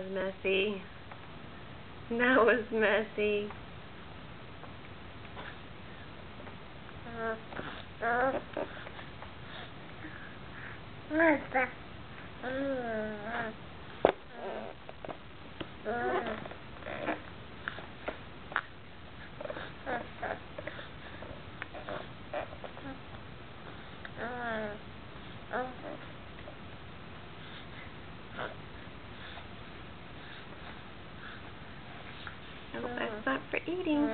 was messy. That was messy. Oh, that's not for eating.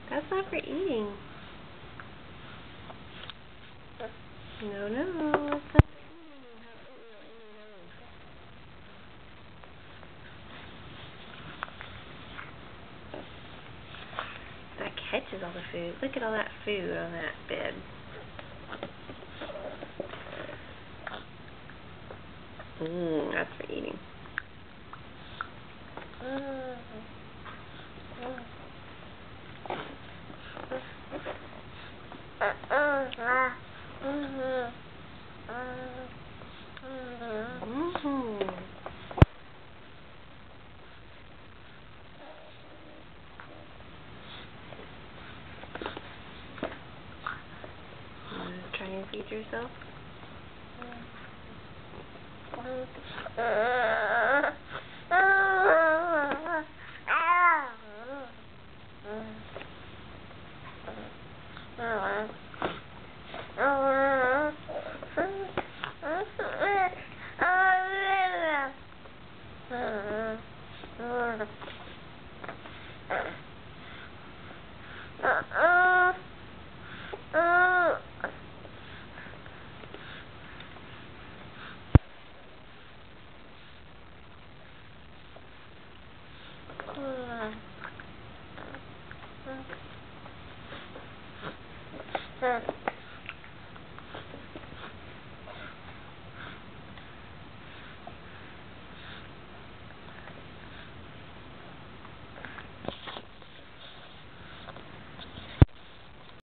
That's not for eating. No, no, that's not for eating. That catches all the food. Look at all that food on that bed. That's for eating. Try and feed yourself.